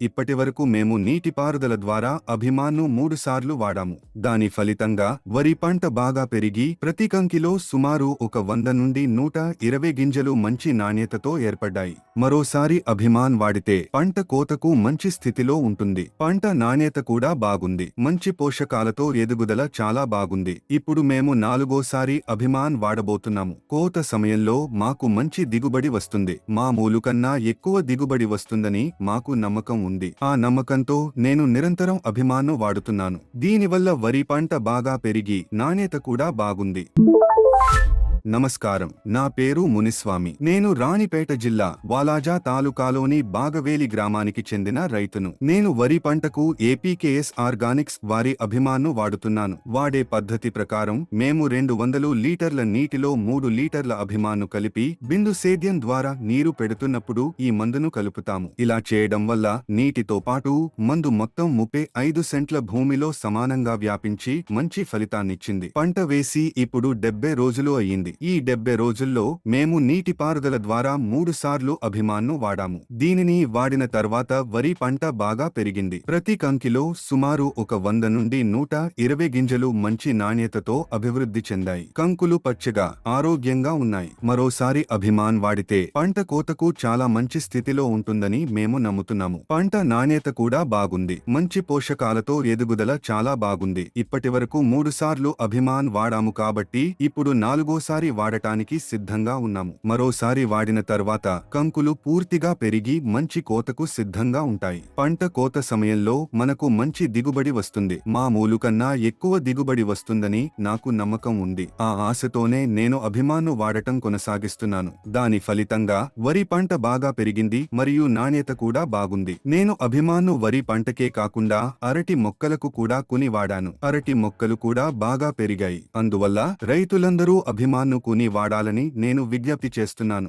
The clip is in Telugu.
ఇప్పటివరకు మేము నీటిపారుదల ద్వారా అభిమాన్ను 3 సార్లు వాడాము. దాని ఫలితంగా వరి పంట బాగా పెరిగి ప్రతి కంకిలో సుమారు 100 నుండి 120 గింజలు మంచి నాణ్యతతో ఏర్పడ్డాయి. మరోసారి అభిమాన్ వాడితే పంట కోతకు మంచి స్థితిలో ఉంటుంది. పంట నాణ్యత కూడా బాగుంది. మంచి పోషకాలతో ఎదుగుదల చాలా బాగుంది. ఇప్పుడు మేము 4గోసారి అభిమాన్ వాడబోతున్నాము. కోత సమయంలో మాకు మంచి దిగుబడి వస్తుంది. మామూలు కన్నా ఎక్కువ దిగుబడి వస్తుందని మాకు నమ్మకం ఉంది. ఆ నమ్మకంతో నేను నిరంతరం అభిమాన్ను వాడుతున్నాను. దీనివల్ల వరి పంట బాగా పెరిగి నాణ్యత కూడా బాగుంది. నమస్కారం, నా పేరు మునిస్వామి. నేను రాణిపేట జిల్లా వాలాజా తాలూకాలోని బాగవేలి గ్రామానికి చెందిన రైతును. నేను వరి పంటకు ఏపీకేఎస్ ఆర్గానిక్స్ వారి అభిమాన్ను వాడుతున్నాను. వాడే పద్ధతి ప్రకారం మేము 200 లీటర్ల నీటిలో 3 లీటర్ల అభిమాన్ను కలిపి బిందు సేద్యం ద్వారా నీరు పెడుతున్నప్పుడు ఈ మందును కలుపుతాము. ఇలా చేయడం వల్ల నీటితో పాటు మందు మొత్తం 35 సెంట్ల భూమిలో సమానంగా వ్యాపించి మంచి ఫలితాన్నిచ్చింది. పంట వేసి ఇప్పుడు 70 రోజులు అయ్యింది. ఈ 70 రోజుల్లో మేము నీటిపారుదల ద్వారా 3 సార్లు అభిమాన్ను వాడాము. దీనిని వాడిన తర్వాత వరి పంట బాగా పెరిగింది. ప్రతి కంకిలో సుమారు 100 నుండి 120 గింజలు మంచి నాణ్యతతో అభివృద్ధి చెందాయి. కంకులు పచ్చగా ఆరోగ్యంగా ఉన్నాయి. మరోసారి అభిమాన్ వాడితే పంట కోతకు చాలా మంచి స్థితిలో ఉంటుందని మేము నమ్ముతున్నాము. పంట నాణ్యత కూడా బాగుంది. మంచి పోషకాలతో ఎదుగుదల చాలా బాగుంది. ఇప్పటివరకు 3 సార్లు అభిమాన్ వాడాము కాబట్టి ఇప్పుడు 4గోసారి వాడటానికి సిద్ధంగా ఉన్నాము. మరోసారి వాడిన తర్వాత కంకులు పూర్తిగా పెరిగి మంచి కోతకు సిద్ధంగా ఉంటాయి. పంట కోత సమయంలో మనకు మంచి దిగుబడి వస్తుంది. మామూలు కన్నా ఎక్కువ దిగుబడి వస్తుందని నాకు నమ్మకం ఉంది. ఆ ఆశతోనే నేను అభిమాన్ను వాడటం కొనసాగిస్తున్నాను. దాని ఫలితంగా వరి పంట బాగా పెరిగింది మరియు నాణ్యత కూడా బాగుంది. నేను అభిమాన్ను వరి పంటకే కాకుండా అరటి మొక్కలకు కూడా కొని వాడాను. అరటి మొక్కలు కూడా బాగా పెరిగాయి. అందువల్ల రైతులందరూ అభిమాన్ను కొని వాడాలని నేను విజ్ఞప్తి చేస్తున్నాను.